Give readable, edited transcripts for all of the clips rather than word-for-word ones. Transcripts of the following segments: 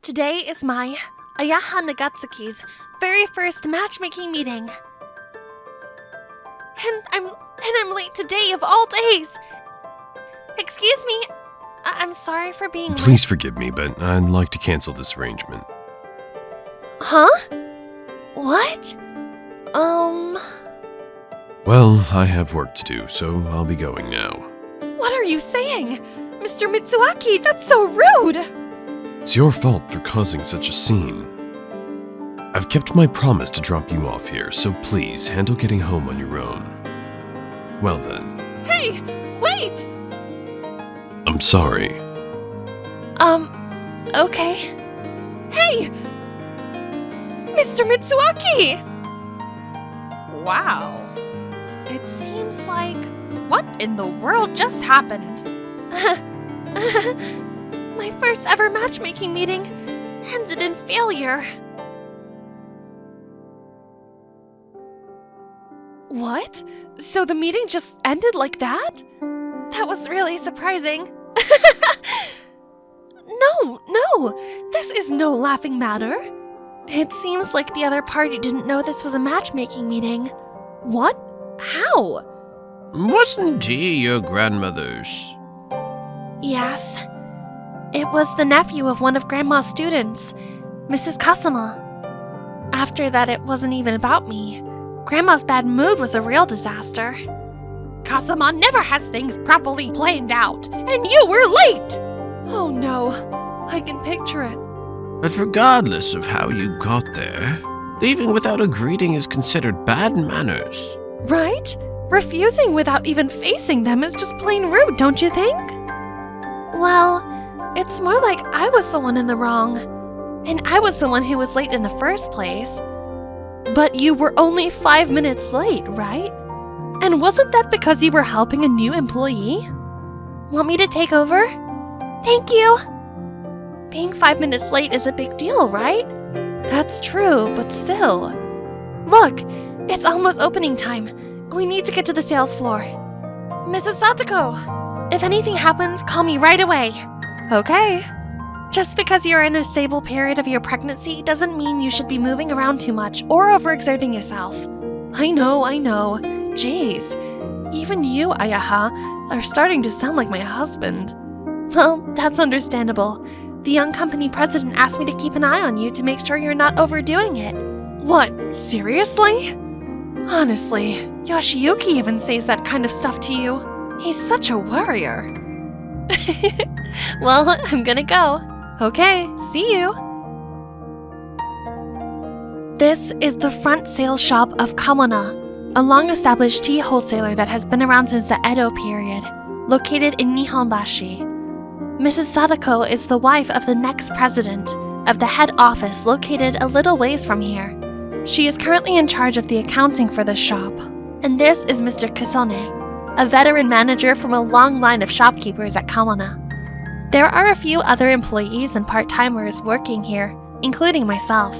Today is my Ayaha Nagatsuki's very first matchmaking meeting. And I'm late today of all days. Excuse me. I'm sorry for being late. Please forgive me, but I'd like to cancel this arrangement. Huh? What? Well, I have work to do, so I'll be going now. What are you saying? Mr. Mitsuaki, that's so rude! It's your fault for causing such a scene. I've kept my promise to drop you off here, so please handle getting home on your own. Well then. Hey, wait! I'm sorry. Okay. Hey! Mr. Mitsuaki! Wow. It seems like... What in the world just happened? My first ever matchmaking meeting ended in failure. What? So the meeting just ended like that? That was really surprising. No, this is no laughing matter. It seems like the other party didn't know this was a matchmaking meeting. What? How? Wasn't he your grandmother's? Yes. It was the nephew of one of Grandma's students, Mrs. Kasama. After that, it wasn't even about me. Grandma's bad mood was a real disaster. Kasama never has things properly planned out, and you were late! Oh no, I can picture it. But regardless of how you got there, leaving without a greeting is considered bad manners. Right? Refusing without even facing them is just plain rude, don't you think? Well, it's more like I was the one in the wrong. And I was the one who was late in the first place. But you were only 5 minutes late, right? And wasn't that because you were helping a new employee? Want me to take over? Thank you! Being 5 minutes late is a big deal, right? That's true, but still. Look, it's almost opening time. We need to get to the sales floor. Mrs. Satoko, if anything happens, call me right away. Okay. Just because you're in a stable period of your pregnancy doesn't mean you should be moving around too much or overexerting yourself. I know. Jeez. Even you, Ayaha, are starting to sound like my husband. Well, that's understandable. The young company president asked me to keep an eye on you to make sure you're not overdoing it. What, seriously? Honestly, Yoshiyuki even says that kind of stuff to you. He's such a worrier. Well, I'm gonna go. Okay, see you. This is the front sales shop of Kawana, a long-established tea wholesaler that has been around since the Edo period, located in Nihonbashi. Mrs. Sadako is the wife of the next president of the head office located a little ways from here. She is currently in charge of the accounting for this shop. And this is Mr. Kisone, a veteran manager from a long line of shopkeepers at Kawana. There are a few other employees and part-timers working here, including myself.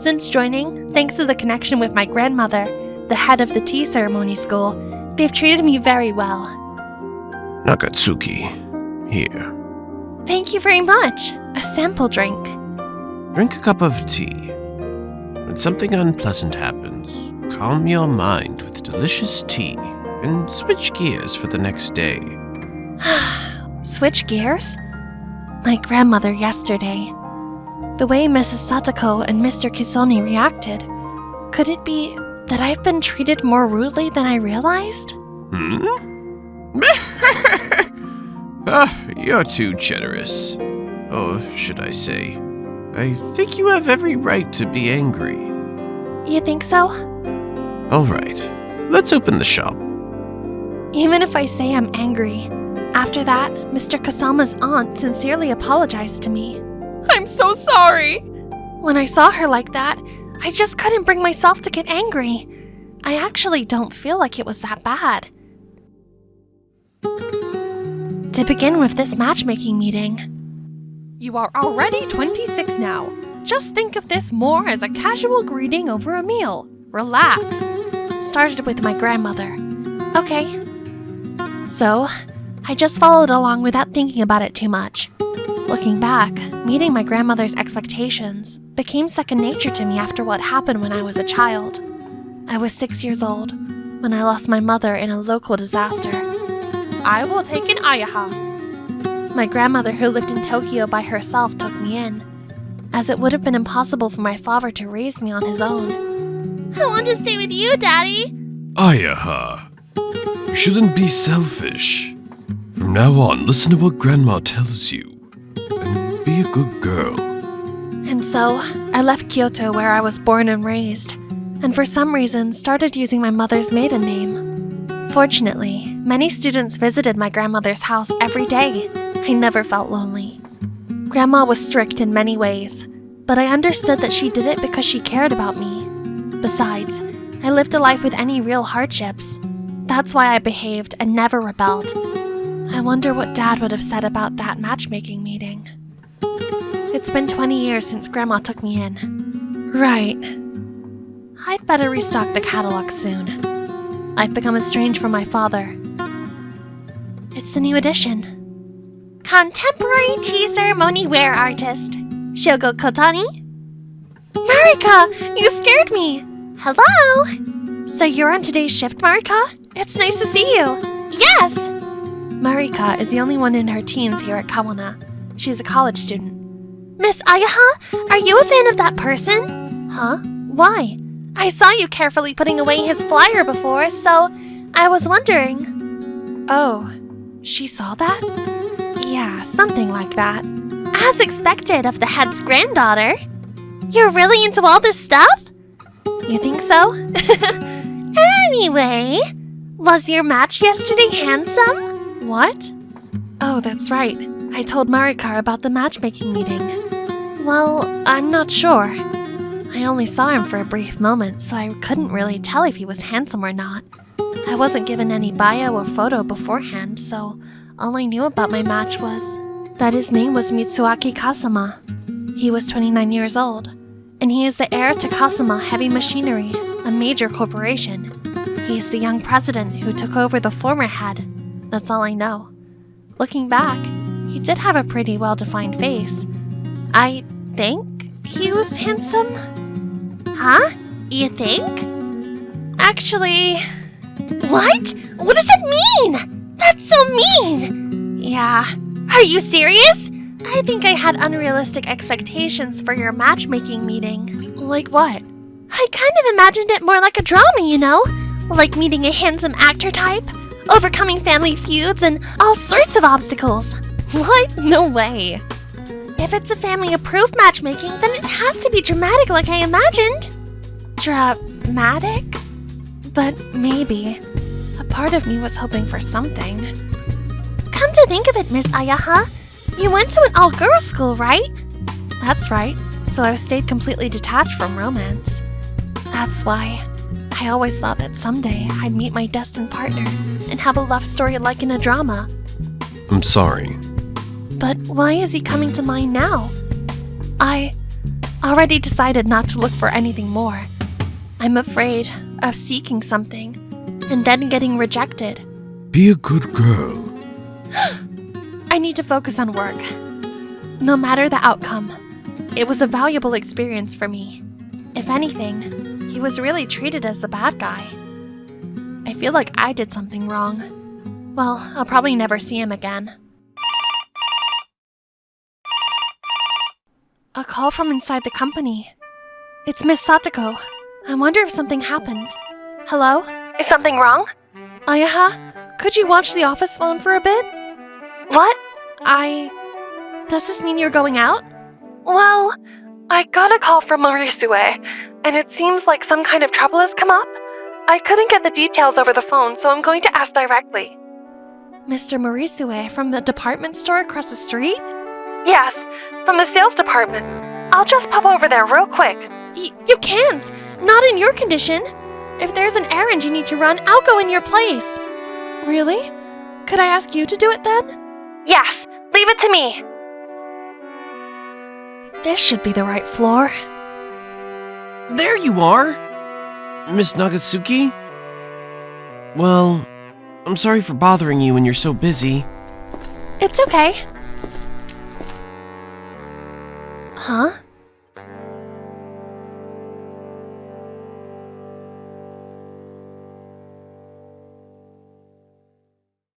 Since joining, thanks to the connection with my grandmother, the head of the tea ceremony school, they've treated me very well. Nakatsuki, here. Thank you very much. A sample drink. Drink a cup of tea. When something unpleasant happens, calm your mind with delicious tea and switch gears for the next day. Switch gears? My grandmother yesterday. The way Mrs. Satoko and Mr. Kisone reacted. Could it be that I've been treated more rudely than I realized? You're too generous. Or should I say, I think you have every right to be angry. You think so? All right, let's open the shop. Even if I say I'm angry, after that, Mr. Kasama's aunt sincerely apologized to me. I'm so sorry! When I saw her like that, I just couldn't bring myself to get angry. I actually don't feel like it was that bad. To begin with this matchmaking meeting. You are already 26 now. Just think of this more as a casual greeting over a meal. Relax. Started with my grandmother. Okay. So, I just followed along without thinking about it too much. Looking back, meeting my grandmother's expectations became second nature to me after what happened when I was a child. I was 6 years old when I lost my mother in a local disaster. I will take an Ayaha. My grandmother, who lived in Tokyo by herself, took me in, as it would have been impossible for my father to raise me on his own. I want to stay with you, Daddy. Ayaha, you shouldn't be selfish. From now on, listen to what Grandma tells you, and be a good girl. And so, I left Kyoto, where I was born and raised, and for some reason started using my mother's maiden name. Fortunately, many students visited my grandmother's house every day. I never felt lonely. Grandma was strict in many ways, but I understood that she did it because she cared about me. Besides, I lived a life with any real hardships. That's why I behaved and never rebelled. I wonder what Dad would have said about that matchmaking meeting. It's been 20 years since Grandma took me in. Right. I'd better restock the catalog soon. I've become estranged from my father. It's the new edition. Contemporary tea ceremony wear artist, Shogo Kotani? Marika, you scared me! Hello? So you're on today's shift, Marika? It's nice to see you. Yes! Marika is the only one in her teens here at Kawana. She's a college student. Miss Ayaha, are you a fan of that person? Huh? Why? I saw you carefully putting away his flyer before, so I was wondering. Oh, she saw that? Yeah, something like that. As expected of the head's granddaughter. You're really into all this stuff? You think so? Anyway, was your match yesterday handsome? What? Oh, that's right. I told Marika about the matchmaking meeting. Well, I'm not sure. I only saw him for a brief moment, so I couldn't really tell if he was handsome or not. I wasn't given any bio or photo beforehand, so all I knew about my match was that his name was Mitsuaki Kasama. He was 29 years old, and he is the heir to Kasama Heavy Machinery, a major corporation. He's the young president who took over the former head. That's all I know. Looking back, he did have a pretty well-defined face. I think he was handsome. Huh? You think? Actually... What? What does it mean? That's so mean! Yeah. Are you serious? I think I had unrealistic expectations for your matchmaking meeting. Like what? I kind of imagined it more like a drama, you know? Like meeting a handsome actor type, overcoming family feuds, and all sorts of obstacles. What? No way. If it's a family-approved matchmaking, then it has to be dramatic like I imagined. Dramatic? But maybe. A part of me was hoping for something. Come to think of it, Miss Ayaha, you went to an all-girls school, right? That's right, so I've stayed completely detached from romance. That's why I always thought that someday I'd meet my destined partner and have a love story like in a drama. I'm sorry. But why is he coming to mind now? I already decided not to look for anything more. I'm afraid of seeking something and then getting rejected. Be a good girl. I need to focus on work. No matter the outcome, it was a valuable experience for me. If anything, he was really treated as a bad guy. I feel like I did something wrong. Well, I'll probably never see him again. A call from inside the company. It's Miss Satoko. I wonder if something happened. Hello? Is something wrong? Ayaha, could you watch the office phone for a bit? What? Does this mean you're going out? Well, I got a call from Marisue, and it seems like some kind of trouble has come up. I couldn't get the details over the phone, so I'm going to ask directly. Mr. Marisue from the department store across the street? Yes, from the sales department. I'll just pop over there real quick. You can't! Not in your condition! If there's an errand you need to run, I'll go in your place. Really? Could I ask you to do it then? Yes, leave it to me. This should be the right floor. There you are! Miss Nagatsuki? Well, I'm sorry for bothering you when you're so busy. It's okay. Huh?